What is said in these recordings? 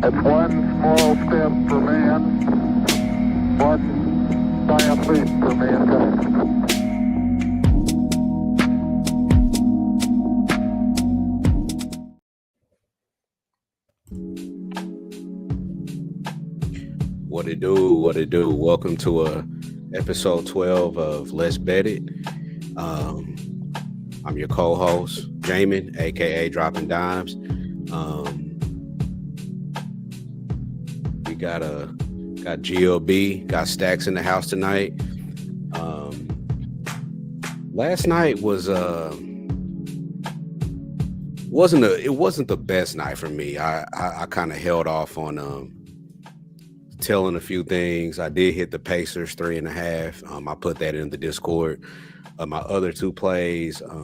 It's one small step for man, one giant leap for mankind. What it do? What it do? Welcome to episode 12 of Let's Bet It. I'm your co-host, Jamin, aka Dropping Dimes. We got GLB, got Stacks in the house tonight. Last night was wasn't the best night for me. I kind of held off on telling a few things. I did hit the Pacers 3.5. I put that in the Discord. My other two plays, I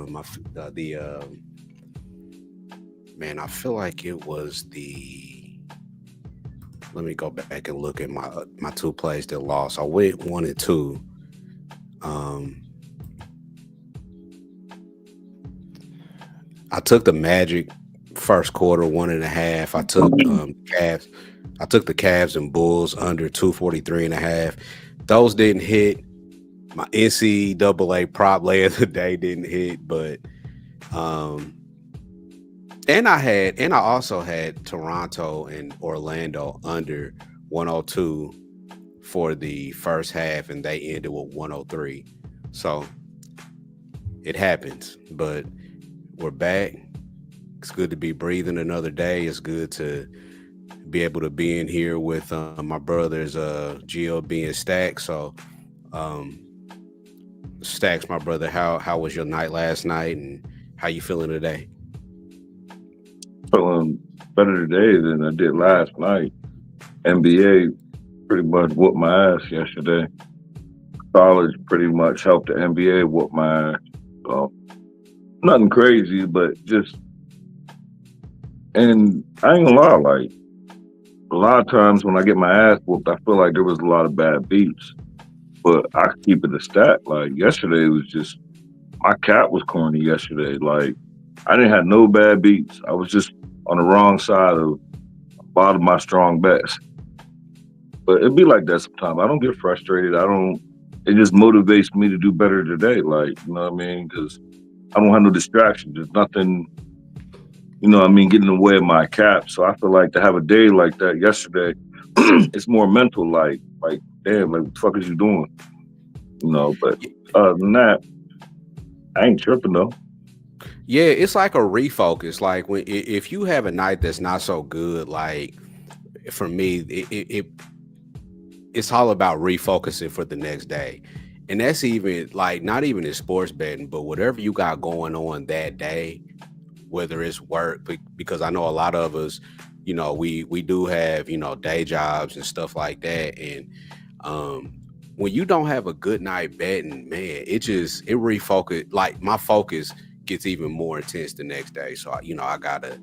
feel like it was let me go back and look at my two plays that lost. I went 1 and 2. I took the Magic first quarter 1.5. I took Cavs. I took the Cavs and Bulls under 243.5. Those didn't hit. My NCAA prop lay of the day didn't hit, but and I also had Toronto and Orlando under 102 for the first half, and they ended with 103. So it happens, but we're back. It's good to be breathing another day. It's good to be able to be in here with my brothers GLB and Stacks. So Stacks, my brother, how was your night last night, and how you feeling today? Feeling better today than I did last night. NBA pretty much whooped my ass yesterday. College pretty much helped the NBA whoop my ass. So nothing crazy, but just, and I ain't gonna lie, like a lot of times when I get my ass whooped, I feel like there was a lot of bad beats. But I keep it a stat. Like yesterday was just, my cap was corny yesterday. Like I didn't have no bad beats. I was just on the wrong side of a lot of my strong bets. But it'd be like that sometimes. I don't get frustrated. It just motivates me to do better today. Like, you know what I mean? Because I don't have no distractions. There's nothing, you know what I mean, getting in the way of my cap. So I feel like to have a day like that yesterday, it's more mental, like, damn, like, what the fuck is you doing? You know, but other than that, I ain't tripping though. Yeah, it's like a refocus. Like if you have a night that's not so good, like for me, it's all about refocusing for the next day. And that's even like not even in sports betting, but whatever you got going on that day, whether it's work, because I know a lot of us, you know, we do have, you know, day jobs and stuff like that. And when you don't have a good night betting, man, it refocus. Like my focus gets even more intense the next day. So you know, I gotta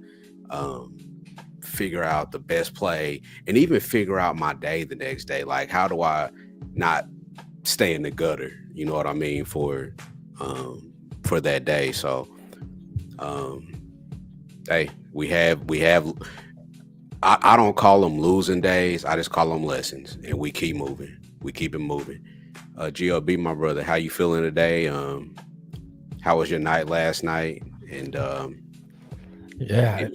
figure out the best play and even figure out my day the next day. Like, how do I not stay in the gutter? You know what I mean, for that day. So hey, we have I don't call them losing days. I just call them lessons, and we keep moving. We keep it moving. GLB, my brother, how you feeling today? How was your night last night? And yeah,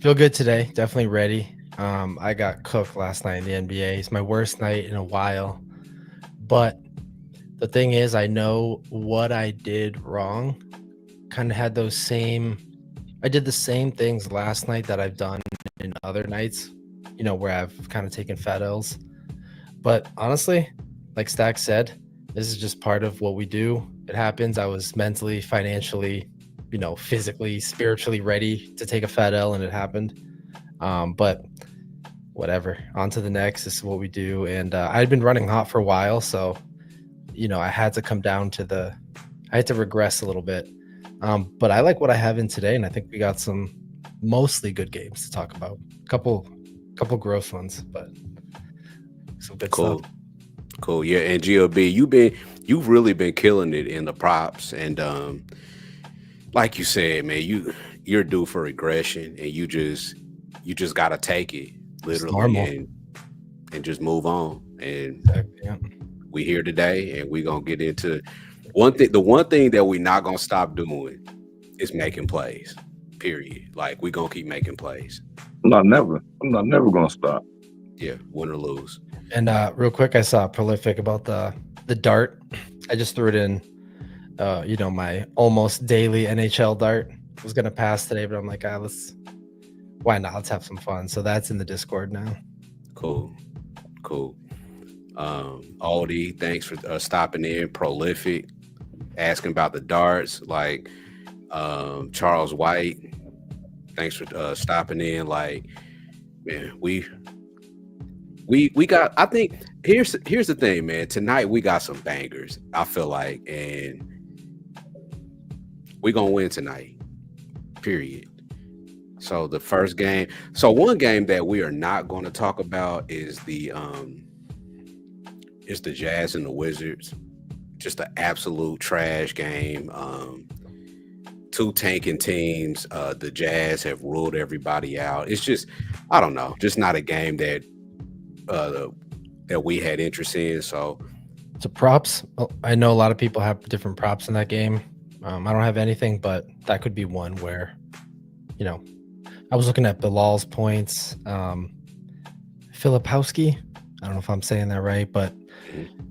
feel good today. Definitely ready. I got cooked last night in the NBA. It's my worst night in a while. But the thing is, I know what I did wrong. Kind of had I did the same things last night that I've done in other nights, you know, where I've kind of taken fat L's. But honestly, like Stack said, this is just part of what we do. It happens. I was mentally, financially, you know, physically, spiritually ready to take a fat L, and it happened. But whatever, on to the next. This is what we do. And I'd been running hot for a while, so, you know, I had to come down to I had to regress a little bit. But I like what I have in today, and I think we got some mostly good games to talk about. Couple gross ones, but some good stuff. Cool. Yeah, and GLB, you've really been killing it in the props, and like you said, man, you're due for regression, and you just you just gotta take it It's literally normal. and just move on. And Exactly, yeah. we here today, and we gonna get into one thing. The one thing that we not gonna stop doing is making plays. Period. Like we gonna keep making plays. I'm not never gonna stop. Yeah, win or lose. And real quick, I saw prolific about the dart. I just threw it in, my almost daily NHL dart. I was gonna pass today, but I'm like, why not? Let's have some fun. So that's in the Discord now. Cool. Aldi, thanks for stopping in. Prolific, asking about the darts. Like Charles White, thanks for stopping in. Like, man, we got. I think here's the thing, man. Tonight we got some bangers. I feel like, and we gonna win tonight. Period. So the first game. So one game that we are not going to talk about is the Jazz and the Wizards. Just an absolute trash game. Two tanking teams. The Jazz have ruled everybody out. It's just, I don't know, just not a game that we had interest in. So props. I know a lot of people have different props in that game. I don't have anything, but that could be one where, I was looking at Bilal's points. Filipowski, I don't know if I'm saying that right, but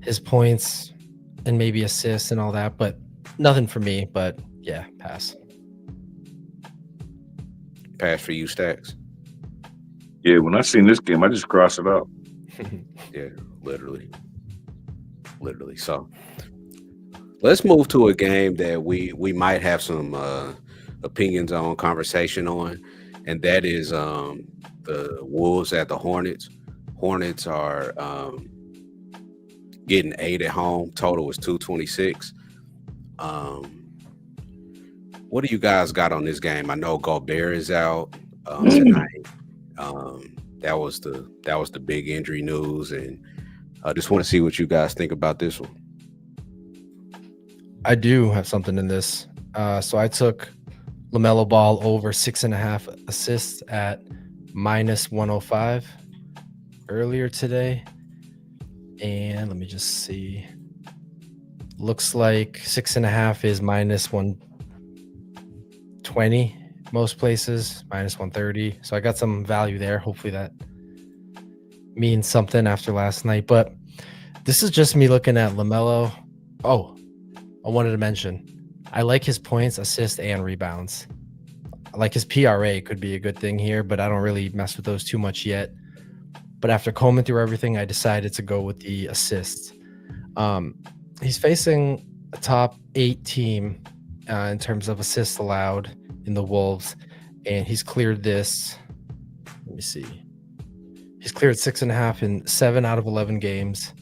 his points and maybe assists and all that, but nothing for me. But yeah, pass. Pass for you, Stacks. Yeah, when I seen this game, I just crossed it out. Yeah, literally. So let's move to a game that we might have some opinions on, conversation on, and that is the Wolves at the Hornets. Hornets are getting 8 at home. Total is 226. What do you guys got on this game? I know Gobert is out tonight. That was the big injury news, and I just want to see what you guys think about this one. I do have something in this. So I took LaMelo Ball over 6.5 assists at -105 earlier today. And let me just see. Looks like 6.5 is -120 most places, -130. So I got some value there. Hopefully that means something after last night. But this is just me looking at LaMelo. Oh, I wanted to mention, I like his points, assists, and rebounds. I like his PRA could be a good thing here, but I don't really mess with those too much yet. But after combing through everything, I decided to go with the assists. He's facing a top 8 team in terms of assists allowed in the Wolves, and he's cleared this. Let me see. He's cleared 6.5 in 7 out of 11 games.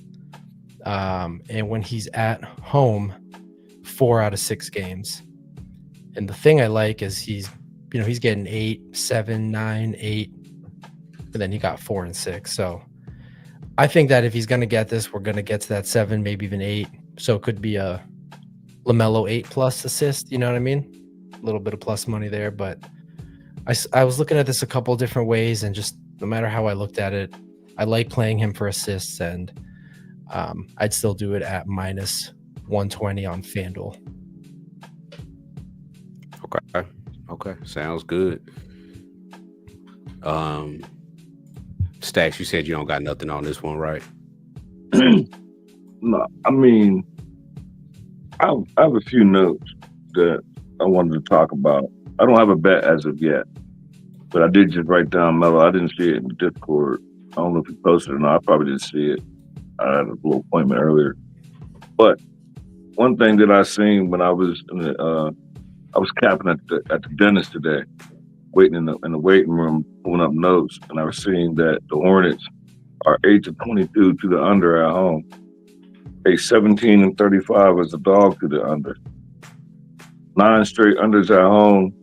And when he's at home, 4 out of 6 games. And the thing I like is he's getting 8, 7, 9, 8, and then he got 4 and 6. So I think that if he's going to get this, we're going to get to that 7, maybe even 8. So it could be a LaMelo 8+ assist. You know what I mean? A little bit of plus money there. But I was looking at this a couple different ways, and just no matter how I looked at it, I like playing him for assists, and I'd still do it at -120 on FanDuel. Okay, sounds good. Stacks, you said you don't got nothing on this one, right? No, I mean, I have a few notes that I wanted to talk about. I don't have a bet as of yet, but I did just write down Melo. I didn't see it in the Discord. I don't know if he posted it or not. I probably didn't see it. I had a little appointment earlier. But one thing that I seen when I was I was capping at the dentist today, waiting in the waiting room, pulling up notes, and I was seeing that the Hornets are 8-22 to the under at home. A 17-35 as the dog to the under. 9 straight unders at home.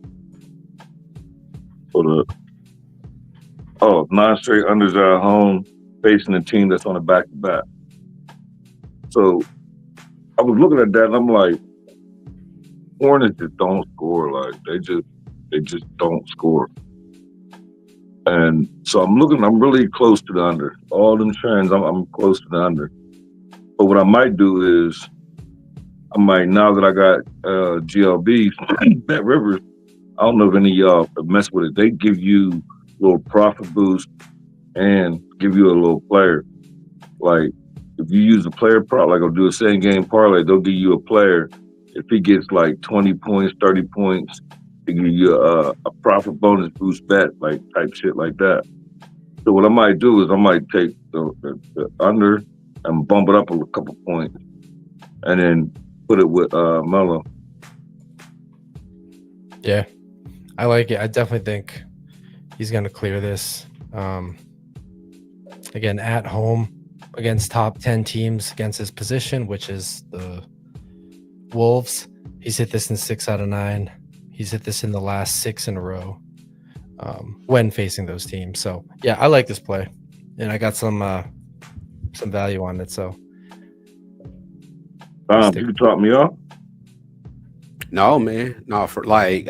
9 straight unders at home facing a team that's on a back-to-back. So I was looking at that and I'm like, Hornets just don't score. Like they just don't score. And so I'm really close to the under. All them trends, I'm close to the under. But what I might do is, now that I got GLB, Bet Rivers, I don't know if any of y'all mess with it. They give you a little profit boost and give you a little player. Like, if you use a player prop, like I'll do a same game parlay, they'll give you a player. If he gets like 20 points, 30 points, they give you a profit bonus boost bet, like type shit like that. So what I might do is I might take the under and bump it up a couple points and then put it with Melo. Yeah, I like it. I definitely think he's going to clear this. Again, at home against top 10 teams against his position, which is the Wolves. He's hit this in 6 out of 9. He's hit this in the last 6 in a row when facing those teams. So yeah, I like this play, and I got some value on it. So you can talk me off. No, man. No, for like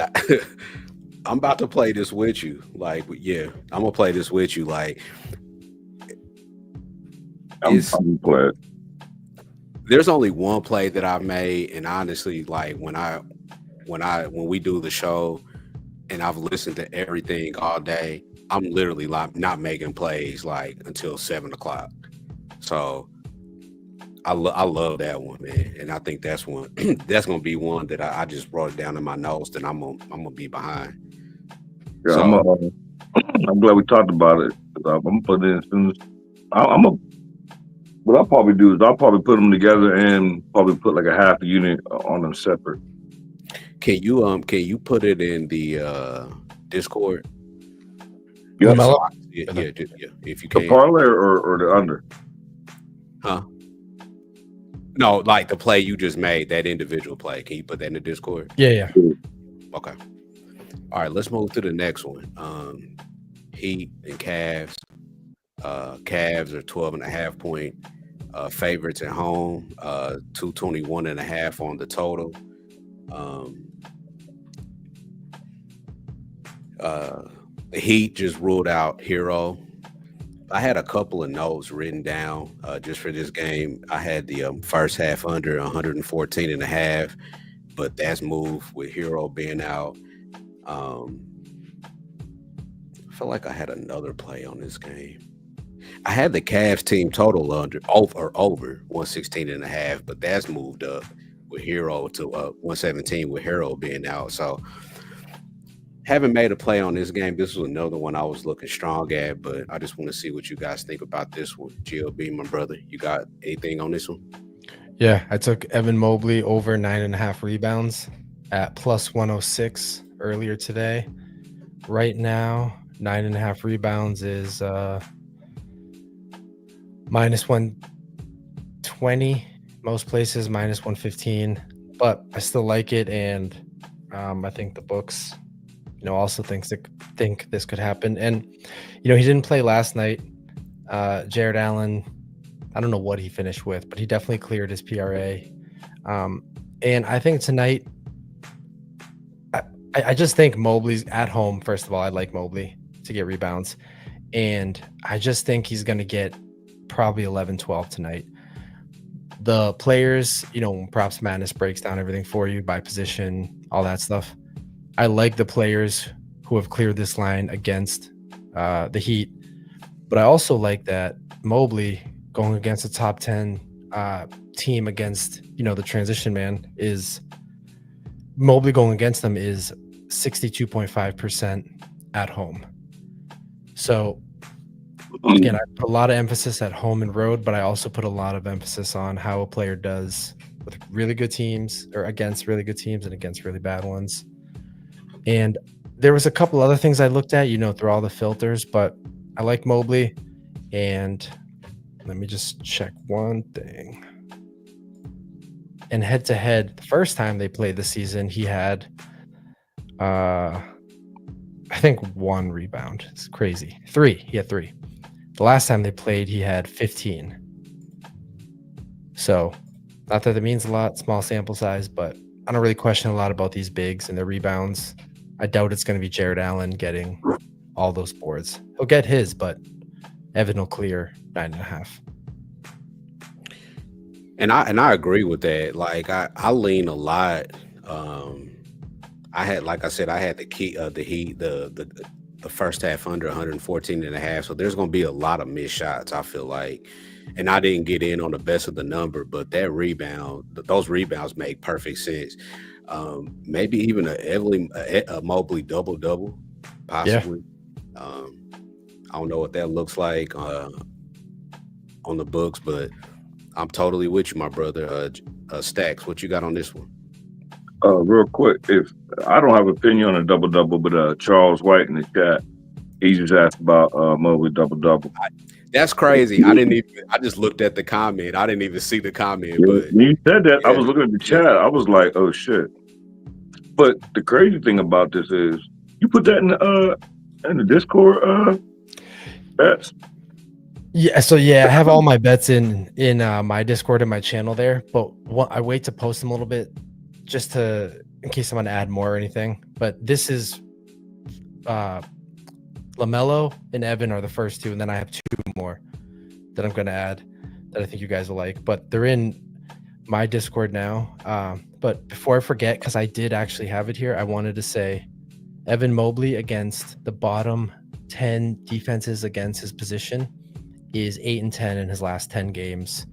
I'm about to play this with you. Like, yeah, I'm gonna play this with you. Like, I'm glad. There's only one play that I've made, and honestly, like when we do the show, and I've listened to everything all day, I'm literally like not making plays like until 7 o'clock. So I love that one, man, and I think that's one that's gonna be one that I just wrote it down in my notes that I'm gonna be behind. Yeah, So, I'm glad we talked about it. I'm gonna put it in as soon as what I'll probably do is I'll probably put them together and probably put like a half a unit on them separate. can you put it in the Discord? Yes. Yeah, if you The can. parlay or the under? Huh? No, like the play you just made, that individual play. Can you put that in the Discord? yeah. Okay. All right, let's move to the next one. Heat and Cavs. Cavs are 12.5 point favorites at home. 221.5 on the total. The Heat just ruled out Hero. I had a couple of notes written down just for this game. I had the first half under 114.5, but that's moved with Hero being out. I feel like I had another play on this game. I had the Cavs team total over 116.5, but that's moved up with Hero to 117 with Hero being out. So haven't made a play on this game. This was another one I was looking strong at, but I just want to see what you guys think about this one. GLB, my brother, you got anything on this one? Yeah, I took Evan Mobley over 9.5 rebounds at plus 106 earlier today. Right now, 9.5 rebounds is minus 120. Most places minus 115, but I still like it, and I think the books, also think this could happen. And he didn't play last night. Jared Allen, I don't know what he finished with, but he definitely cleared his PRA. And I think tonight, I just think Mobley's at home. First of all, I like Mobley to get rebounds, and I just think he's going to get probably 11, 12 tonight. The players, Props Madness breaks down everything for you by position, all that stuff. I like the players who have cleared this line against the Heat, but I also like that Mobley going against a top 10 team against, the transition man is Mobley going against them is 62.5% at home. So again, I put a lot of emphasis at home and road, but I also put a lot of emphasis on how a player does with really good teams or against really good teams and against really bad ones. And there was a couple other things I looked at, through all the filters, but I like Mobley. And let me just check one thing. And head to head, the first time they played this season, he had, I think 1 rebound. It's crazy. 3. He had 3. The last time they played, he had 15. So, not that it means a lot, small sample size, but I don't really question a lot about these bigs and their rebounds. I doubt it's going to be Jared Allen getting all those boards. He'll get his, but Evan will clear 9.5. And I agree with that. Like I lean a lot. Um, I had, like I said, I had the Heat, the first half under 114 and a half. So there's going to be a lot of missed shots, I feel like. And I didn't get in on the best of the number, but that rebound, those rebounds make perfect sense. Maybe even a Mobley double, possibly. I don't know what that looks like on the books, but I'm totally with you, my brother. Stacks, what you got on this one? Real quick, if I don't have an opinion on a double double, but Charles White in the chat, he just asked about Mobley double double. That's crazy. I didn't even. I just looked at the comment. I didn't even see the comment. Yeah, but when you said that, I yeah, was looking at the yeah. chat. I was like, "Oh shit!" But the crazy thing about this is, you put that in the Discord bets. Yeah, so yeah, I have all my bets in my Discord and my channel there, but I wait to post them a little bit just in case I want to add more or anything. But this is LaMelo and Evan are the first two, and then I have two more that I'm going to add that I think you guys will like. But they're in my Discord now. But before I forget, because I did actually have it here, I wanted to say Evan Mobley against the bottom 10 defenses against his position is 8-10 in his last 10 games.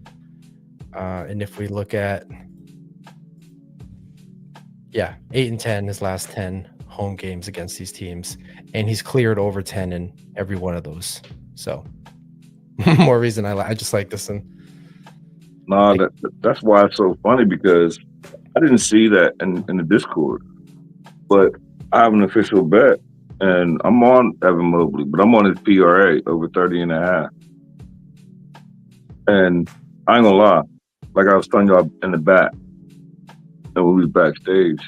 And if we look at 8-10 his last 10 home games against these teams, and he's cleared over 10 in every one of those. So more reason I just like this one. Nah, that's why it's so funny, because I didn't see that in the Discord, but I have an official bet, and I'm on Evan Mobley, but I'm on his PRA over 30.5. And I ain't gonna lie, like I was telling y'all in the back, and when we was backstage,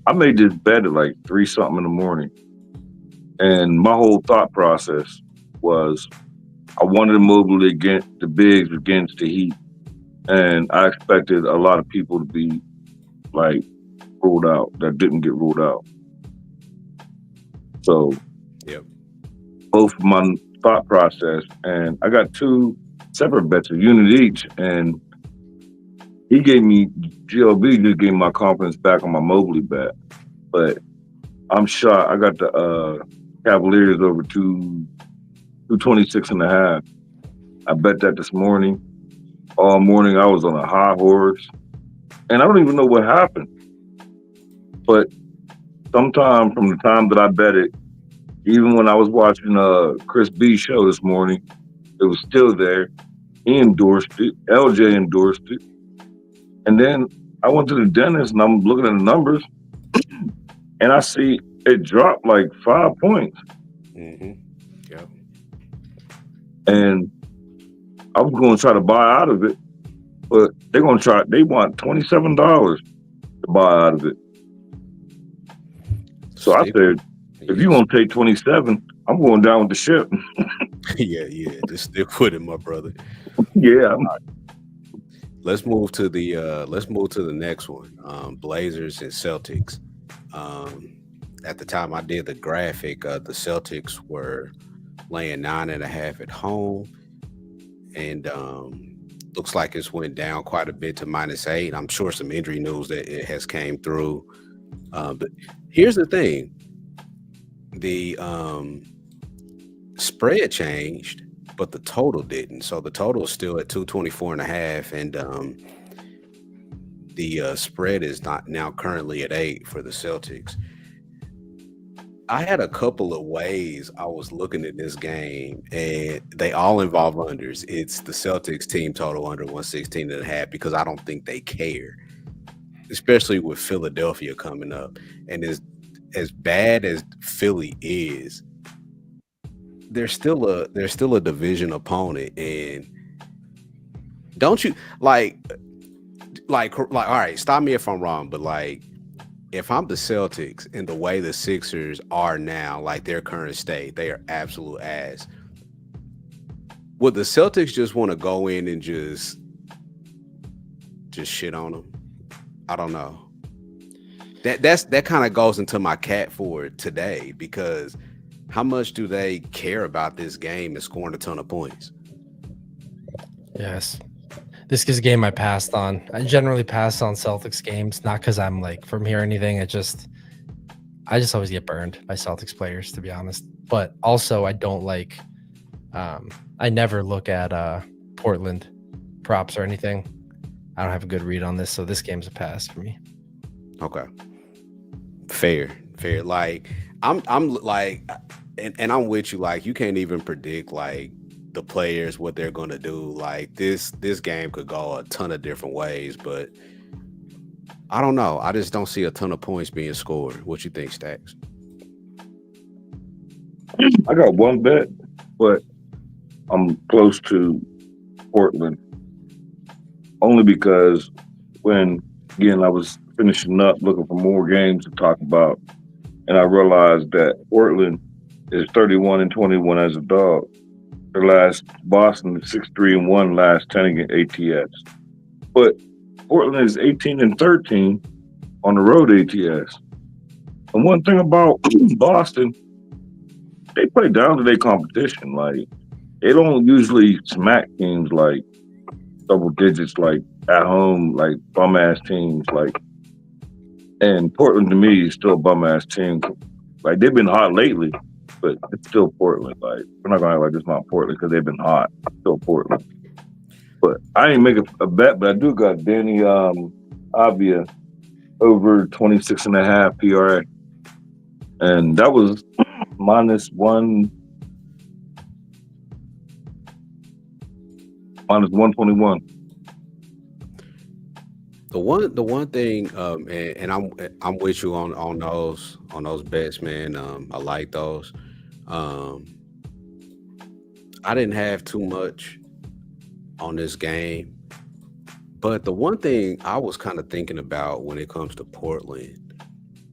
I made this bet at like 3-something in the morning. And my whole thought process was I wanted to Mobley against the bigs against the Heat. And I expected a lot of people to be like ruled out that didn't get ruled out. So Yep. both my thought process, and I got 2 separate bets, a unit each, and GLB just gave me my confidence back on my Mobley bet. But I'm shocked. I got the Cavaliers over 226.5. I bet that this morning. All morning I was on a high horse, and I don't even know what happened. But sometime from the time that I bet it, even when I was watching Chris B's show this morning, it was still there. He endorsed it. LJ endorsed it. And then I went to the dentist and I'm looking at the numbers, and I see it dropped like 5 points. Mm-hmm. Yep. And I was going to try to buy out of it, but they want $27 to buy out of it. So I said, if you want to take 27, I'm going down with the ship. yeah, just stick with it, my brother. Yeah. Let's move to the next one. Blazers and Celtics. At the time I did the graphic, the Celtics were laying 9.5 at home, and looks like it's went down quite a bit to -8. I'm sure some injury news that it has came through. But here's the thing: the spread changed, but the total didn't. So the total is still at 224.5, and the spread is not now currently at 8 for the Celtics. I had a couple of ways I was looking at this game, and they all involve unders. It's the Celtics team total under 116.5, because I don't think they care, especially with Philadelphia coming up. And as bad as Philly is, they're still a division opponent. And don't you like all right, stop me if I'm wrong, but like, if I'm the Celtics and the way the Sixers are now, like their current state, they are absolute ass. Would the Celtics just want to go in and just shit on them? I don't know. That kind of goes into my cat for today, because how much do they care about this game and scoring a ton of points? Yes. This is a game I passed on. I generally pass on Celtics games, not because I'm like from here or anything. I just always get burned by Celtics players, to be honest. But also, I don't like. I never look at Portland props or anything. I don't have a good read on this, so this game's a pass for me. Okay, fair. Like I'm like, and I'm with you. Like you can't even predict like the players what they're gonna do. Like this game could go a ton of different ways, but I don't know. I just don't see a ton of points being scored. What you think, Stacks? I got one bet, but I'm close to Portland only because when again I was finishing up looking for more games to talk about, and I realized that Portland is 31-21 as a dog. Their last Boston is 6-3-1 last 10 against ATS. But Portland is 18-13 on the road ATS. And one thing about Boston, they play down to their competition. Like they don't usually smack teams like double digits, like at home, like bum ass teams. Like, and Portland to me is still a bum ass team. Like they've been hot lately, but it's still Portland. Like we're not gonna act like it's not Portland because they've been hot. It's still Portland. But I ain't make a bet, but I do got Danny Avia over 26.5 PRA, and that was minus 121. The one thing, and I'm with you on those bets, man. I like those. I didn't have too much on this game, but the one thing I was kind of thinking about when it comes to Portland,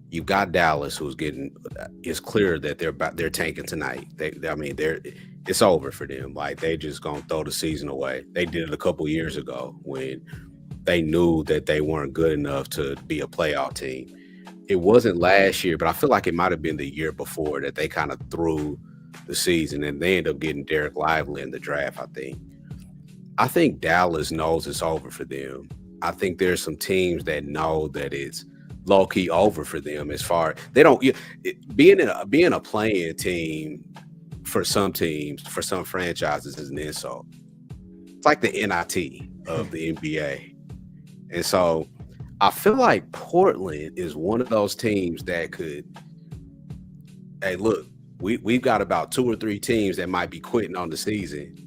you got Dallas, who's getting. It's clear that they're tanking tonight. It's over for them. Like they just gonna throw the season away. They did it a couple years ago when they knew that they weren't good enough to be a playoff team. It wasn't last year, but I feel like it might have been the year before that they kind of threw the season and they ended up getting Derek Lively in the draft, I think Dallas knows it's over for them. I think there's some teams that know that it's low key over for them as far they don't being a playing team for some teams, for some franchises is an insult. It's like the NIT of the NBA. And so I feel like Portland is one of those teams that could, hey, look, we've got about 2 or 3 teams that might be quitting on the season.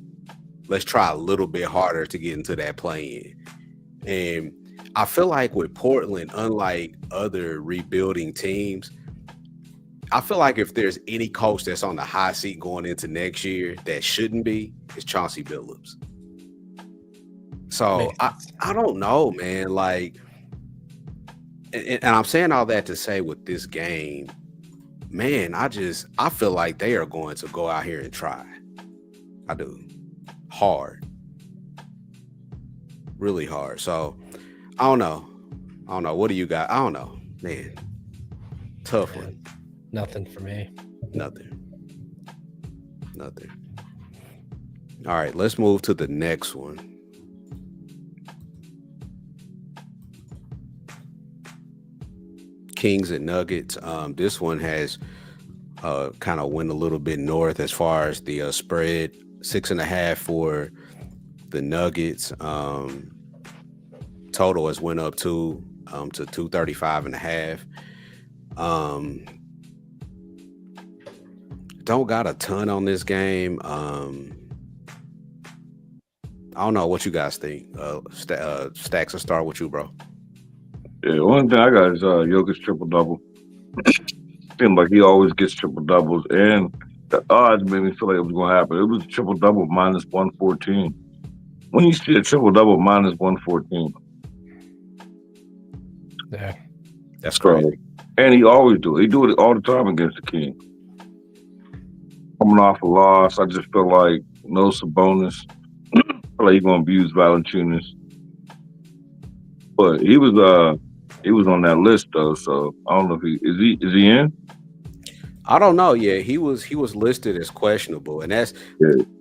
Let's try a little bit harder to get into that play-in. And I feel like with Portland, unlike other rebuilding teams, I feel like if there's any coach that's on the high seat going into next year that shouldn't be, it's Chauncey Billups. So I don't know, man. Like, and I'm saying all that to say with this game, man, I feel like they are going to go out here and try. I do. Hard. Really hard. So I don't know. What do you got? I don't know, man. Tough one. Nothing for me. Nothing. All right, let's move to the next one. Kings and Nuggets. This one has kind of went a little bit north as far as the spread. 6.5 for the Nuggets. Total has went up to 235.5. Don't got a ton on this game. I don't know what you guys think. Stacks, I'll start with you, bro. Yeah, one thing I got is Jokic triple-double. Seems like he always gets triple-doubles, and the odds made me feel like it was going to happen. It was a triple-double minus 114. When you see a triple-double minus 114. Yeah. That's crazy. And he always do it. He do it all the time against the King. Coming off a loss, I just feel like no Sabonis. I feel like he's going to abuse Valanciunas. But he was on that list though, so I don't know if is he in? I don't know. Yeah, he was listed as questionable, and Yeah.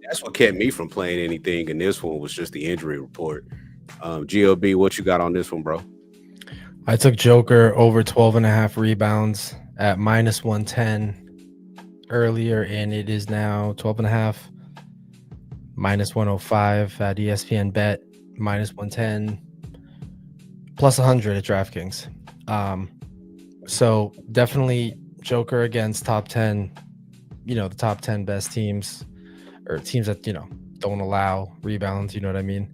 that's what kept me from playing anything. And this one was just the injury report. GLB, what you got on this one, bro? I took Joker over 12.5 rebounds at minus 110 earlier, and it is now 12.5, minus 105 at ESPN Bet, minus 110, plus 100 at DraftKings. So definitely Joker against top 10, the top 10 best teams or teams that, don't allow rebounds. You know what I mean?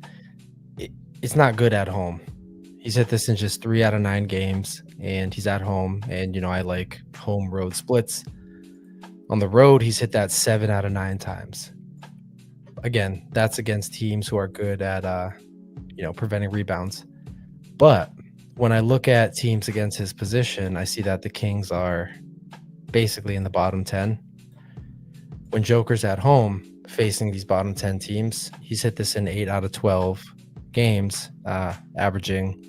It's not good at home. He's hit this in just 3 out of 9 games, and he's at home. And, I like home road splits. On the road, he's hit that 7 out of 9 times. Again, that's against teams who are good at, preventing rebounds. But when I look at teams against his position, I see that the Kings are basically in the bottom 10. When Joker's at home facing these bottom 10 teams, he's hit this in 8 out of 12 games, averaging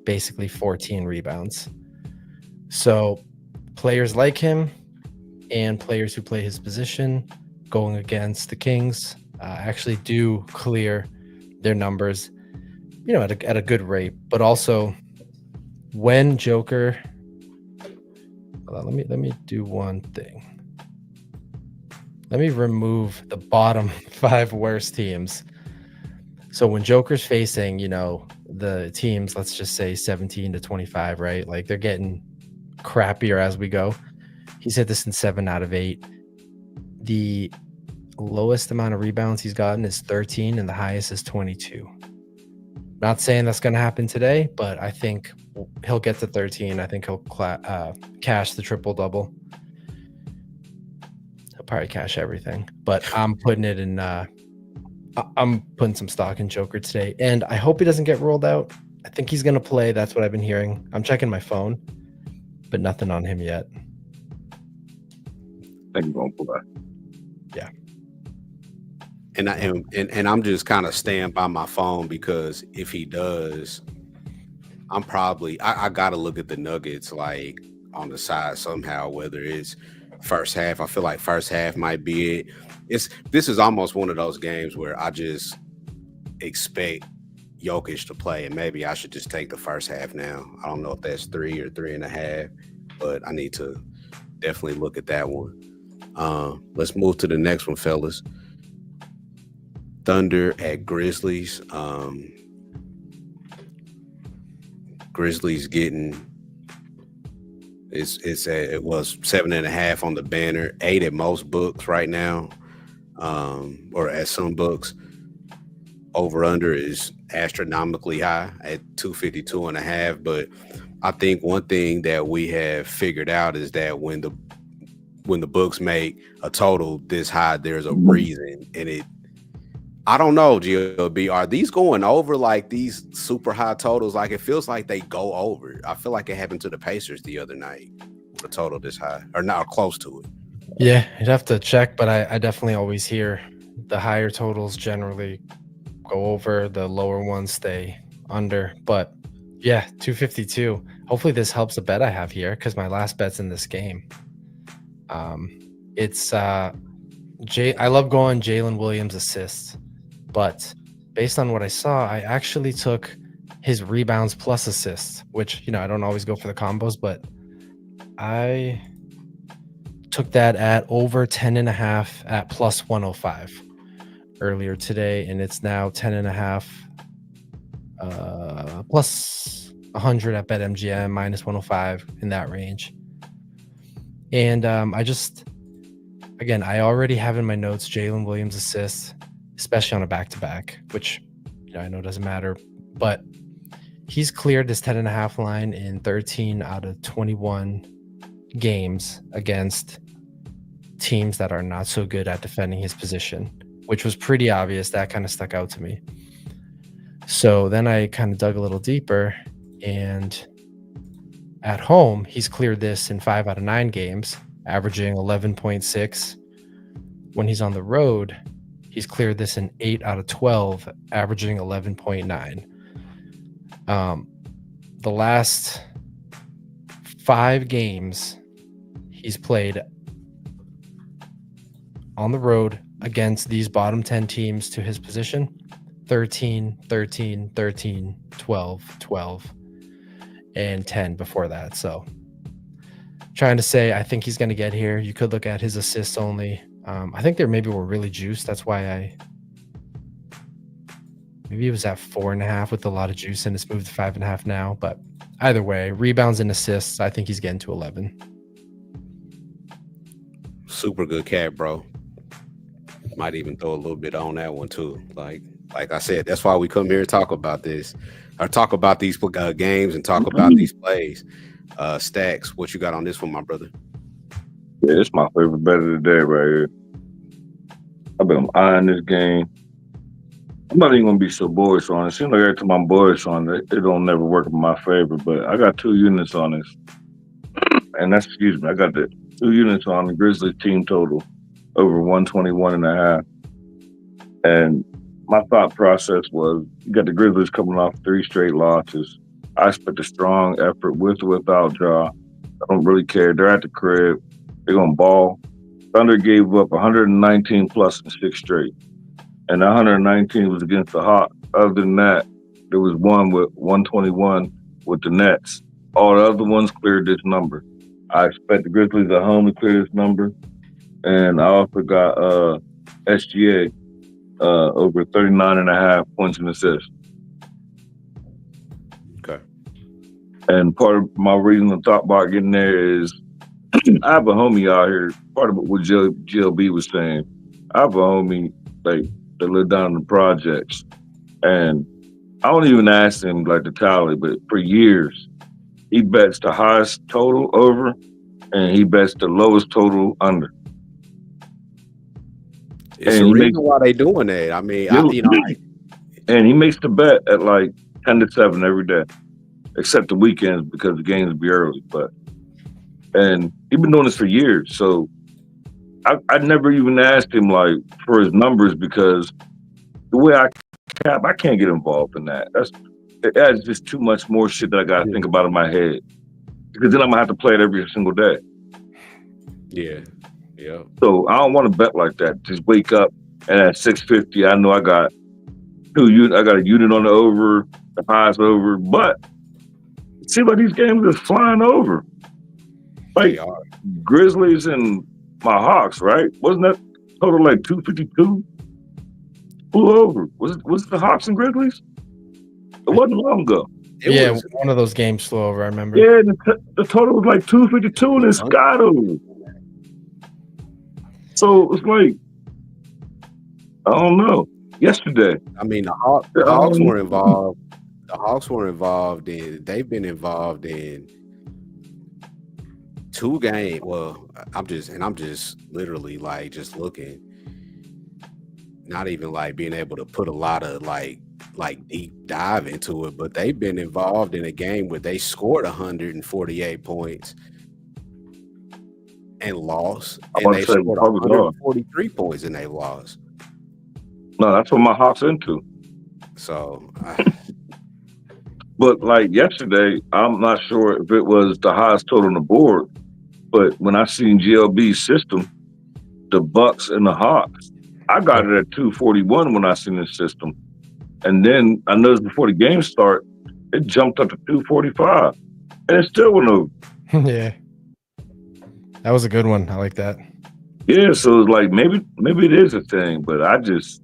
basically 14 rebounds. So players like him and players who play his position going against the Kings actually do clear their numbers, at a good rate. But also when Joker, let me do one thing. Let me remove the bottom 5 worst teams. So when Joker's facing, the teams, let's just say 17 to 25, right? Like they're getting crappier as we go. He's hit this in 7 out of 8. The lowest amount of rebounds he's gotten is 13, and the highest is 22. Not saying that's going to happen today, but I think he'll get to 13. I think he'll cash the triple-double. He'll probably cash everything, but I'm putting it in I'm putting some stock in Joker today, and I hope he doesn't get ruled out. I think he's going to play. That's what I've been hearing. I'm checking my phone, but nothing on him yet. I think he's going to play. Yeah. And I'm just kind of staying by my phone because if he does, I'm probably I got to look at the Nuggets like on the side somehow, whether it's first half. I feel like first half might be it. This is almost one of those games where I just expect Jokic to play, and maybe I should just take the first half now. I don't know if that's 3 or 3.5, but I need to definitely look at that one. Let's move to the next one, fellas. Thunder at Grizzlies. Grizzlies getting it was 7.5 on the banner, 8 at most books right now, or at some books. Over under is astronomically high at 252.5. But I think one thing that we have figured out is that when the books make a total this high, there's a reason, and I don't know, GLB, are these going over like these super high totals? Like it feels like they go over. I feel like it happened to the Pacers the other night with a total this high, or not close to it. Yeah, you'd have to check, but I definitely always hear the higher totals generally go over, the lower ones stay under. But yeah, 252. Hopefully this helps a bet I have here because my last bet's in this game. It's I love going Jalen Williams assists, but based on what I saw, I actually took his rebounds plus assists, which I don't always go for the combos, but I took that at over 10.5 at plus 105 earlier today, and it's now 10.5 plus 100 at BetMGM, minus 105 in that range. And I already have in my notes Jalen Williams assists, especially on a back-to-back, which I know doesn't matter, but he's cleared this 10.5 line in 13 out of 21 games against teams that are not so good at defending his position, which was pretty obvious. That kind of stuck out to me. So then I kind of dug a little deeper, and at home, he's cleared this in 5 out of 9 games, averaging 11.6. When he's on the road, he's cleared this in 8 out of 12, averaging 11.9. The last 5 games he's played on the road against these bottom 10 teams to his position, 13, 13, 13, 12, 12, and 10 before that. So trying to say, I think he's going to get here. You could look at his assists only. I think there maybe were really juiced. That's why maybe it was at 4.5 with a lot of juice, and it's moved to 5.5 now. But either way, rebounds and assists, I think he's getting to 11. Super good cat, bro. Might even throw a little bit on that one too. Like I said, that's why we come here and talk about this, or talk about these games and talk about these plays. Stacks, what you got on this one, my brother? Yeah, it's my favorite bet of the day right here. I've been eyeing this game. I'm not even gonna be so bullish on it. It seems like every time I'm bullish on it, it don't never work in my favor. But I got 2 units on this, and that's I got the 2 units on the Grizzlies team total over 121.5. And my thought process was, you got the Grizzlies coming off 3 straight losses. I expect a strong effort with or without Ja. I don't really care. They're at the crib. They're gonna ball. Thunder gave up 119 plus in 6 straight. And 119 was against the Hawks. Other than that, there was one with 121 with the Nets. All the other ones cleared this number. I expect the Grizzlies at home to clear this number. And I also got SGA over 39.5 points and assists. Okay. And part of my reason I'm talking about getting there is I have a homie out here. Part of what GLB was saying, I have a homie that live down in the projects, and I don't even ask him like the tally, but for years he bets the highest total over, and he bets the lowest total under. It's the reason why they doing that. I mean, and he makes the bet at like 10-7 every day, except the weekends because the games be early. And he's been doing this for years, so I never even asked him like for his numbers, because the way I cap, I can't get involved in that. That's just too much more shit that I got to think about in my head, because then I'm gonna have to play it every single day. Yeah. So I don't want to bet like that. Just wake up and at 650, I know I got 2 units. I got a unit on the over, the highs over, but it seems like these games are flying over. Like Grizzlies and my Hawks, right? Wasn't that total like 252? Flew over. Was it the Hawks and Grizzlies? It wasn't long ago. It was one of those games flew over, I remember. Yeah, the total was like 252 and it's got over. So it's like, I don't know. Yesterday, I mean, the Hawks were involved. The Hawks were involved in. They've been involved in 2 games. Well, I'm just literally like just looking, not even like being able to put a lot of like deep dive into it, but they've been involved in a game where they scored 148 points and lost, and they scored 143 points and they lost. No, that's what my Hawks into. So, but like yesterday, I'm not sure if it was the highest total on the board, but when I seen GLB's system, the Bucks and the Hawks, I got it at 241 when I seen this system, and then I noticed before the game start, it jumped up to 245, and it still went over. Yeah. That was a good one. I like that. Yeah, so it's like maybe it is a thing, but it's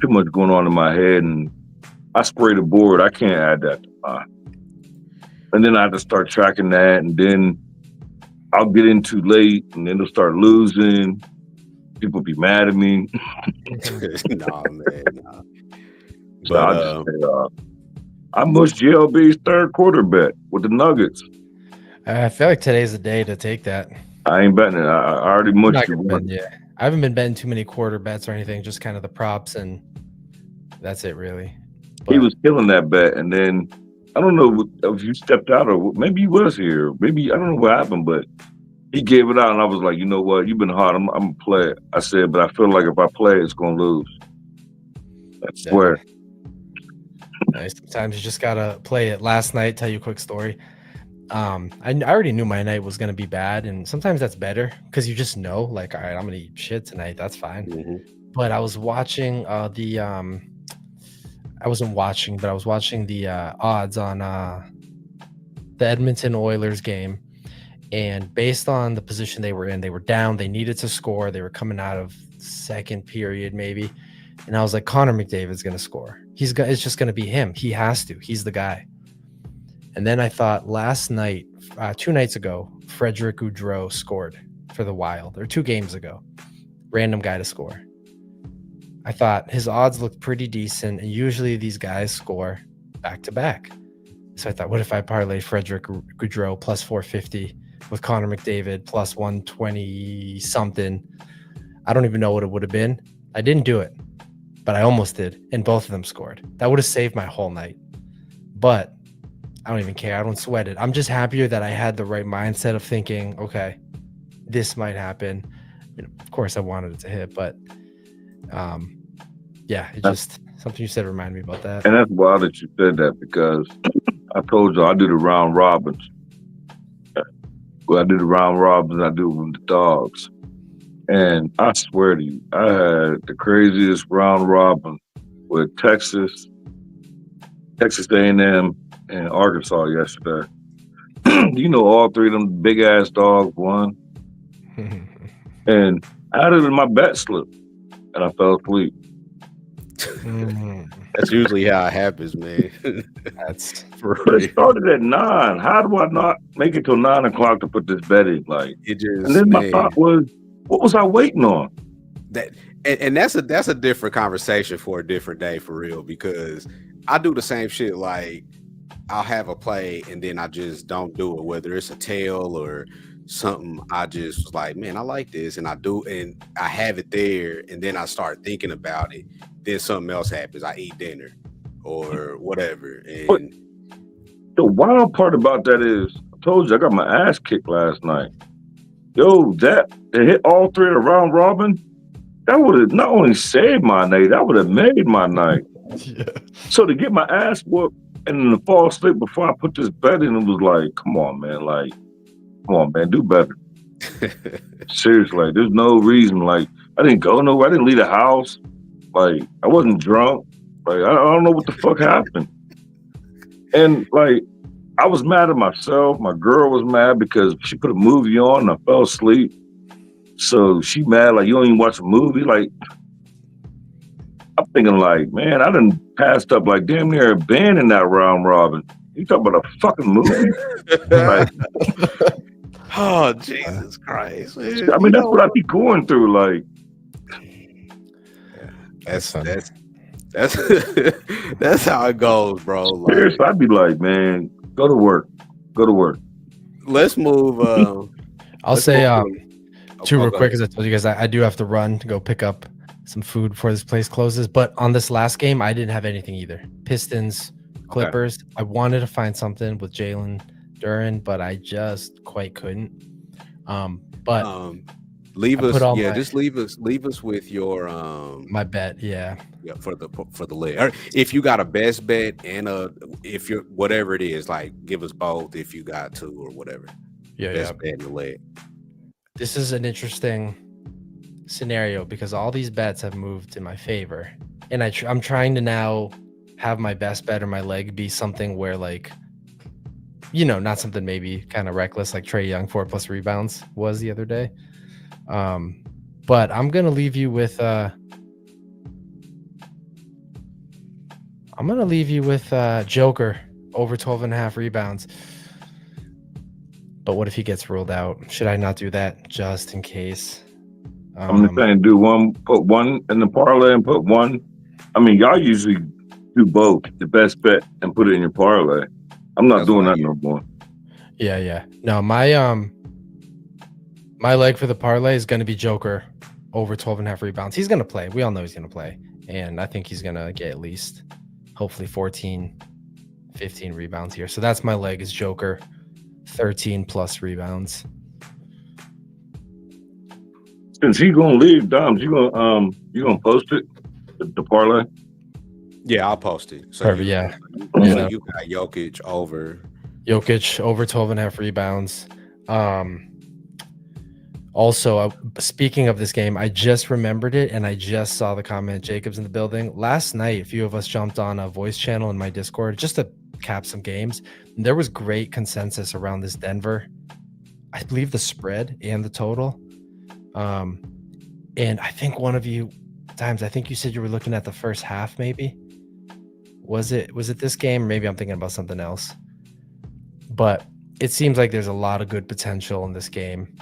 too much going on in my head, and I spray the board. I can't add that to mine. And then I have to start tracking that, and then I'll get in too late, and then they'll start losing. People be mad at me. Nah, man. Nah. But I mushed GLB's third quarter bet with the Nuggets. I feel like today's the day to take that. I ain't betting it. I already mushed it. Yeah, I haven't been betting too many quarter bets or anything. Just kind of the props, and that's it, really. But he was killing that bet, and then I don't know if you stepped out or maybe you was here. Maybe I don't know what happened, but he gave it out, and I was like, you know what? You've been hard. I'm gonna play it. I said, but I feel like if I play it, it's gonna lose. I swear. Sometimes you just gotta play it. Last night, tell you a quick story. I already knew my night was gonna be bad, and sometimes that's better because you just know, like, all right, I'm gonna eat shit tonight. That's fine. But I was watching I wasn't watching, but I was watching the odds on the Edmonton Oilers game, and based on the position they were in, they were down. They needed to score. They were coming out of second period, maybe, and I was like, Connor McDavid's gonna score. It's just gonna be him. He has to. He's the guy. And then I thought last night, 2 nights ago, Frederick Gaudreau scored for the Wild, or 2 games ago. Random guy to score. I thought his odds looked pretty decent, and usually these guys score back to back. So I thought, what if I parlay Frederick Gaudreau plus 450 with Connor McDavid plus 120 something? I don't even know what it would have been. I didn't do it, but I almost did, and both of them scored. That would have saved my whole night. But I don't even care. I don't sweat it. I'm just happier that I had the right mindset of thinking, okay, this might happen. Of course, I wanted it to hit, but yeah, it just something you said reminded me about that. And that's wild that you said that, because I told you I do the round robins. Well, I do the round robins. I do with the dogs, and I swear to you, I had the craziest round robin with Texas A&M, and Arkansas yesterday. You know, all 3 of them big ass dogs won, and I had it in my bet slip, and I fell asleep. That's usually how it happens, man. That's For But real. it started at 9. How do I not make it till 9 o'clock to put this bet in? Like, It just, and then my man, thought was, what was I waiting on? that and that's a different conversation for a different day, for real, because I do the same shit. Like, I'll have a play and then I just don't do it, whether it's a tail or something. I just was like, man, I like this, and I do, and I have it there, and then I start thinking about it. Then something else happens. I eat dinner or whatever, But and the wild part about that is, I told you I got my ass kicked last night. Yo, that it hit all 3 of the round robin. That would have not only saved my night, that would have made my night. yeah. So to get my ass whooped and then to fall asleep before I put this bet in, it was like, come on, man. Like, come on, man, do better. Seriously, like, there's no reason. Like, I didn't go nowhere. I didn't leave the house. Like, I wasn't drunk. Like, I don't know what the fuck happened. And like, I was mad at myself. My girl was mad because she put a movie on and I fell asleep. So she mad, like, you don't even watch a movie. Like, I'm thinking, like, man, I done passed up like damn near a band in that round robin. You talk about a fucking movie? Like, oh, Jesus Christ, man. I mean, that's what I be going through. Like, That's funny. that's how it goes, bro. Like, seriously, I'd be like, man, go to work. Go to work. let's move. I'll let's say move to- two real go quick, ahead. as I told you guys, I do have to run to go pick up some food before this place closes. But on this last game, I didn't have anything either. Pistons, Clippers. Okay. I wanted to find something with Jalen Duren, but I just quite couldn't. But leave us, yeah. Just leave us with your my bet, yeah, for the leg. Or if you got a best bet and if you're whatever it is, like, give us both if you got to or whatever. Best bet and the leg. This is an interesting scenario because all these bets have moved in my favor, and I'm trying to now have my best bet or my leg be something where, like, you know, not something maybe kind of reckless like Trae Young 4+ rebounds was the other day. But I'm gonna leave you with Joker over 12.5 rebounds. But what if he gets ruled out? Should I not do that just in case? I'm just saying, put one in the parlay and put one. I mean, y'all usually do both, the best bet and put it in your parlay. I'm not doing that no more. Yeah. No, my leg for the parlay is going to be Joker over 12.5 rebounds. He's going to play. We all know he's going to play. And I think he's going to get at least, hopefully, 14, 15 rebounds here. So that's my leg, is Joker, 13+ rebounds. Since he's going to leave, Doms, you gonna post it, the parlay? Yeah, I'll post it. So Perfect, you yeah. got Jokic over Jokic over 12.5 rebounds. Also, speaking of this game, I just remembered it, and I just saw the comment. Jacob's in the building. Last night, a few of us jumped on a voice channel in my Discord just to cap some games. And there was great consensus around this Denver. I believe the spread and the total. And I think one of you times, I think you said you were looking at the first half, maybe. Was it this game? Maybe I'm thinking about something else. But it seems like there's a lot of good potential in this game.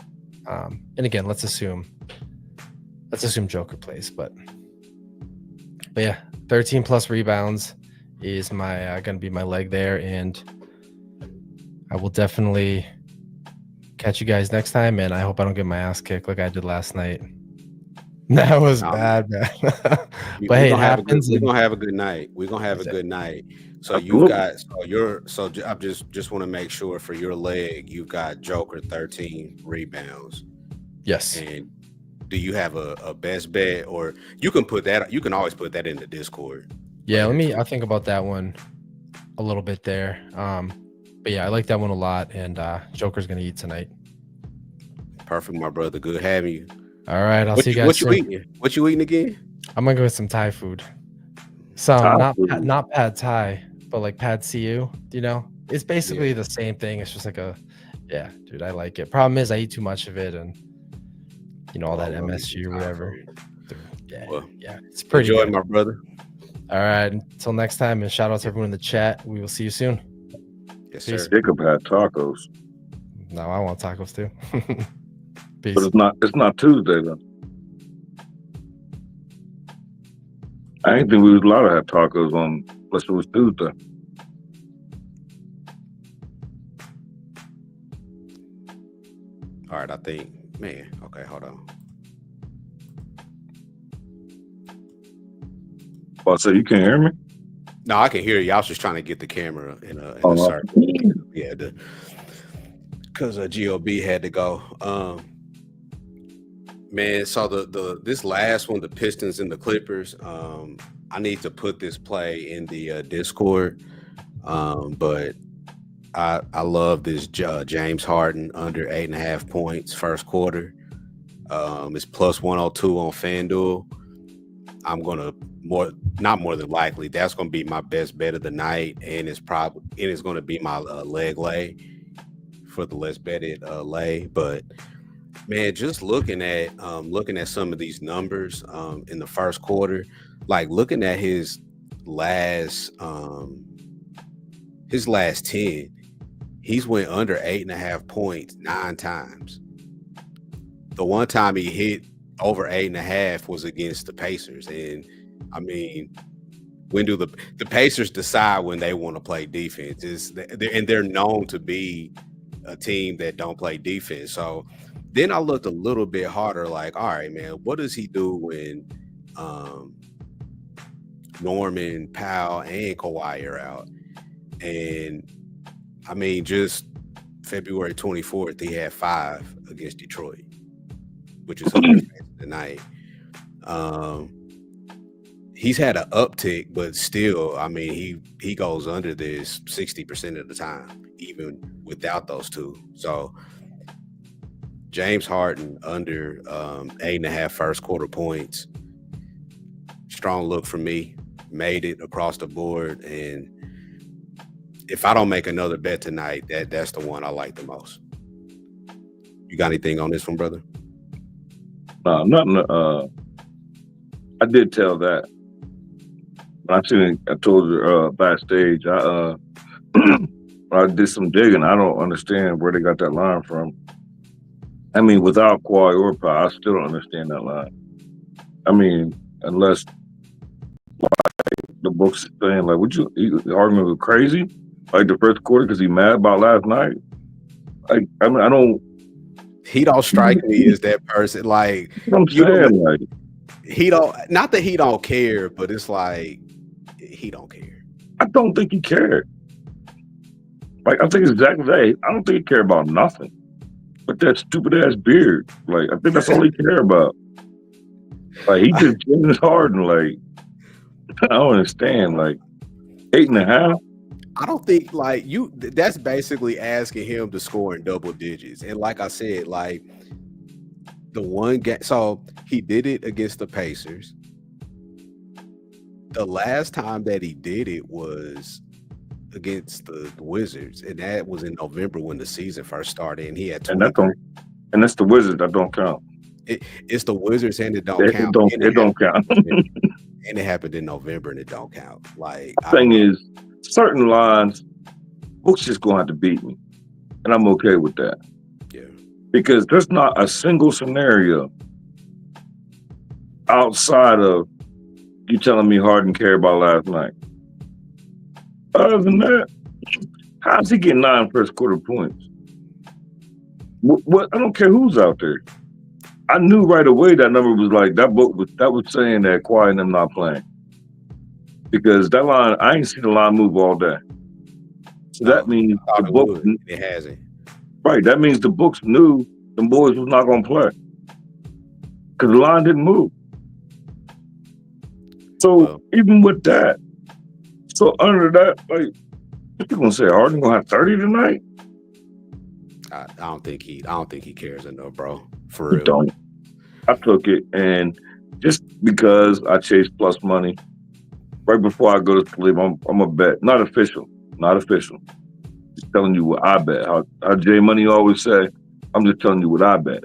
And again, let's assume Joker plays, but yeah, 13 plus rebounds is my gonna be my leg there, and I will definitely catch you guys next time. And I hope I don't get my ass kicked like I did last night. That was bad, man. But hey, it happens. We're gonna have a good night. We're gonna have a good night. So Absolutely. I just want to make sure for your leg, you've got Joker 13 rebounds. Yes. And do you have a best bet, or you can always put that in the Discord? Yeah, I'll think about that one a little bit there. But yeah, I like that one a lot, and Joker's gonna eat tonight. Perfect, my brother. Good having you. All right, I'll see you guys What soon. you eating? What you eating again? I'm gonna go with some Thai food. Not pad Thai, but like pad see-ew. You know, it's basically the same thing. It's just like yeah, dude, I like it. Problem is, I eat too much of it, and all that MSG or whatever. Dude, yeah, it's pretty enjoy, good. my brother. All right, until next time, and shout out to everyone in the chat. We will see you soon. Yes, sir. Jacob had tacos. No, I want tacos too. Peace. But it's not Tuesday though. I didn't think we was allowed to have tacos on unless it was Tuesday. All right, I think, man. Okay, hold on. Oh, so you can't hear me? No, I can hear you. I was just trying to get the camera in a circle. Yeah, because GOB had to go. Man, so this last one, the Pistons and the Clippers. I need to put this play in the Discord. But I love this James Harden under 8.5 points first quarter. It's plus 102 on FanDuel. I'm gonna not more than likely, that's gonna be my best bet of the night, and it's gonna be my leg lay for the less betted lay. But man, just looking at some of these numbers in the first quarter, like looking at his last 10, he's went under 8.5 points 9 times. The one time he hit over 8.5 was against the Pacers. And I mean, when do the Pacers decide when they want to play defense? They're known to be a team that don't play defense. So then I looked a little bit harder, like, all right, man, what does he do when Norman, Powell, and Kawhi are out? And I mean, just February 24th, he had 5 against Detroit, which is tonight. He's had an uptick, but still, I mean, he goes under this 60% of the time, even without those two. So James Harden under 8.5 first quarter points. Strong look for me. Made it across the board, and if I don't make another bet tonight, that's the one I like the most. You got anything on this one, brother? No, nothing. I did tell that. I told you backstage. I did some digging. I don't understand where they got that line from. I mean, without Kawhi or Powell, I still don't understand that line. I mean, unless the book's saying like, "Would you Harden was crazy?" Like the first quarter because he mad about last night. I mean, I don't. He don't strike me as that person. Like I'm saying, like he don't. Not that he don't care, but it's like he don't care. I don't think he cared. Like I think it's exactly that. I don't think he cared about nothing. But that stupid ass beard. Like I think that's all he cared about. Like he just James Harden. Like I don't understand. Like 8.5. I don't think like you. That's basically asking him to score in double digits. And like I said, like the one game, so he did it against the Pacers. The last time that he did it was against the Wizards, and that was in November when the season first started, and he had And that 23. don't, and that's the Wizards that don't count. It's the Wizards, and it don't It count. don't, And it don't count. it happened in November, and it don't count. Like I don't Thing know. is, certain lines, Book's just gonna have to beat me, and I'm okay with that Yeah, because there's not a single scenario outside of you telling me Harden cared about last night. Other than that, how's he getting 9 first quarter points? What? I don't care who's out there. I knew right away that number was like that was saying that Kawhi and them not playing because that line I ain't seen the line move all day. So that means I the thought it books would. It hasn't. right. That means the books knew them boys was not gonna play because the line didn't move. So Well, even with that, so under that, like what you gonna say? Harden gonna have 30 tonight? I don't think he cares enough, bro. For He real. don't. I took it, and just because I chase plus money, right before I go to sleep, I'm a bet. Not official. Just telling you what I bet. How J Money always say, I'm just telling you what I bet.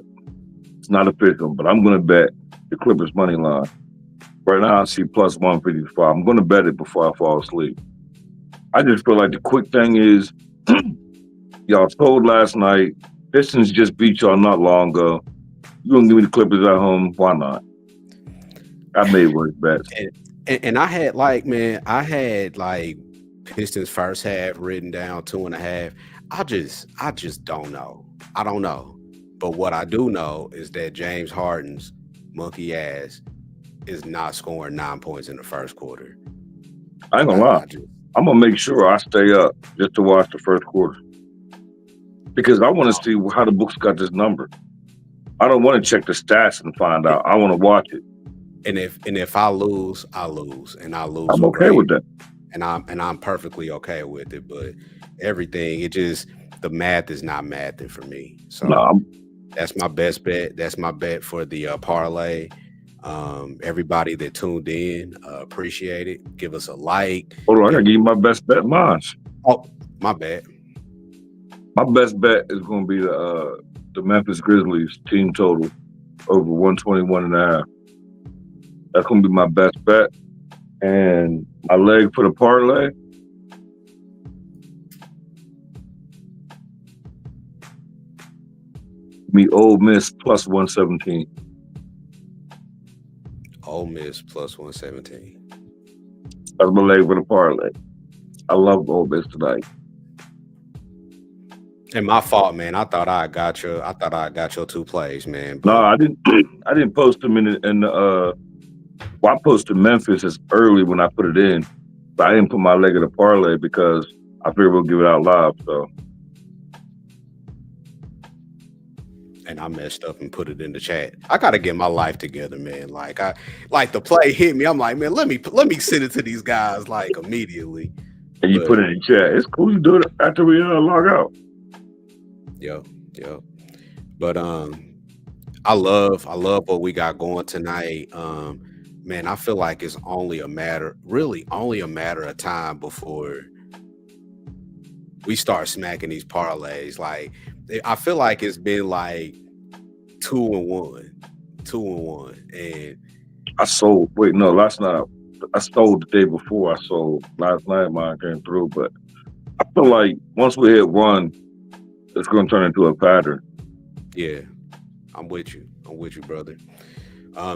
It's not official, but I'm gonna bet the Clippers money line. Right now I see plus 155. I'm gonna bet it before I fall asleep. I just feel like the quick thing is y'all told last night, Pistons just beat y'all not long ago. You gonna give me the Clippers at home? Why not? I made worse bets. And I had like, man, I had like Pistons first half written down 2.5. I just don't know. I don't know. But what I do know is that James Harden's monkey ass is not scoring 9 points in the first quarter. I ain't gonna lie. I'm gonna make sure I stay up just to watch the first quarter because I want to see how the books got this number. I don't want to check the stats and find out. I want to watch it. And if I lose, I lose, and I lose. I'm okay with that. And I'm perfectly okay with it. But everything, it just the math is not mathing for me. So that's my best bet. That's my bet for the parlay. Everybody that tuned in, appreciate it. Give us a like. Hold on, I gotta give you my best bet, mine. Oh, my bad. My best bet is gonna be the Memphis Grizzlies team total over 121.5. That's gonna be my best bet. And my leg for the parlay. Me Ole Miss plus 117. Ole Miss plus 117. That's my leg for the parlay. I love Ole Miss tonight. And my fault, man. I thought I got your 2 plays, man. No, I didn't. I didn't post them in the. Well, I posted Memphis as early when I put it in, but I didn't put my leg of the parlay because I figured we'll give it out live. So. And I messed up and put it in the chat. I gotta get my life together, man. Like the play hit me. I'm like, man, let me send it to these guys like immediately. And you put it in the chat. It's cool. You do it after we log out. Yep. But I love what we got going tonight. Man, I feel like it's only a matter of time before we start smacking these parlays. Like I feel like it's been like 2-1, and I sold. Wait, no, last night I sold the day before. I sold last night. Mine came through, but I feel like once we hit one, it's going to turn into a pattern. Yeah, I'm with you, brother.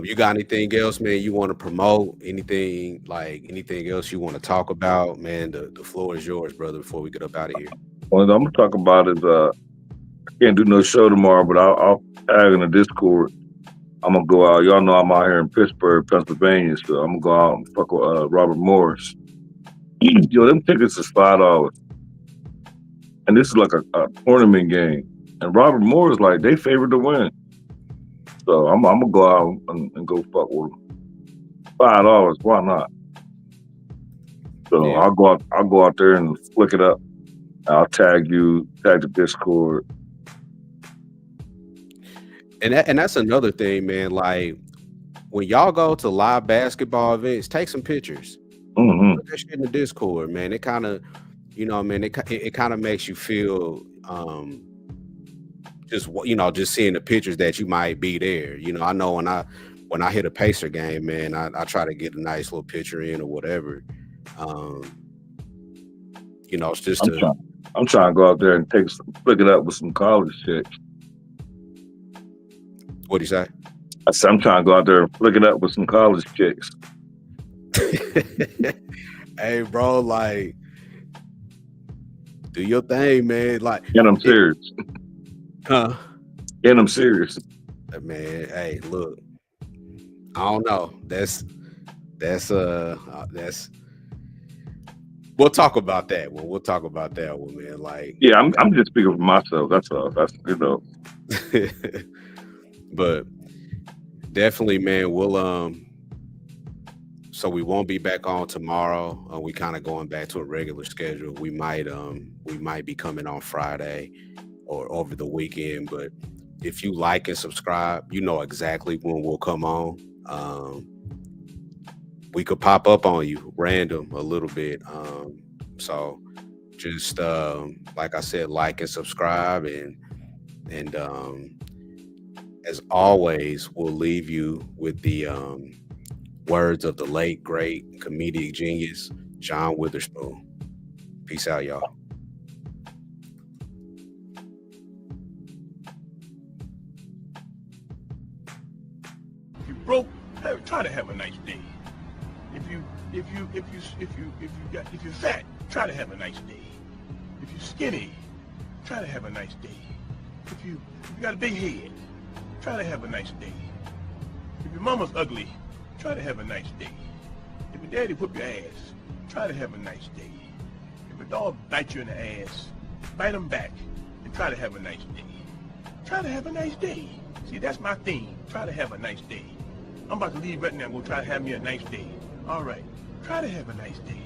You got anything else, man? You want to promote anything else you want to talk about, man? The floor is yours, brother. Before we get up out of here, What I'm gonna talk about is I can't do no show tomorrow, but I'll tag in the Discord. I'm gonna go out. Y'all know I'm out here in Pittsburgh, Pennsylvania, so I'm gonna go out and fuck with Robert Morris. Yo, them tickets is $5, and this is like a tournament game. And Robert Morris, like they favored to win. So I'm gonna go out and go fuck with them. $5, why not? So Yeah. I'll go out there and flick it up. I'll tag you, tag the Discord. And that's another thing, man. Like when y'all go to live basketball events, take some pictures. Mm-hmm. Put that shit in the Discord, man. It kind of, man, it kind of makes you feel just seeing the pictures that you might be there. I know when I hit a Pacer game, man, I try to get a nice little picture in or whatever. It's just I'm trying to go out there and flick it up with some college chicks. What do you say? I said I'm trying to go out there and flick it up with some college chicks. Hey, bro, like, do your thing, man. Like, And I'm serious. Huh? And I'm serious. Man, hey, look, I don't know. That's we'll talk about that one. We'll talk about that one, man. Like, yeah, I'm just speaking for myself. That's all. That's But definitely, man, we'll so we won't be back on tomorrow. We kind of going back to a regular schedule. We might be coming on Friday or over the weekend. But if you like and subscribe, you know exactly when we'll come on. We could pop up on you random a little bit. So just like I said, like and subscribe, and as always, we'll leave you with the words of the late great comedic genius John Witherspoon. Peace out, y'all. If you broke, try to have a nice day. If you're fat, try to have a nice day. If you're skinny, try to have a nice day. If you got a big head, try to have a nice day. If your mama's ugly, try to have a nice day. If your daddy whoop your ass, try to have a nice day. If a dog bites you in the ass, bite him back and try to have a nice day. Try to have a nice day. See, that's my theme. Try to have a nice day. I'm about to leave right now and go try to have me a nice day. All right. Try to have a nice day.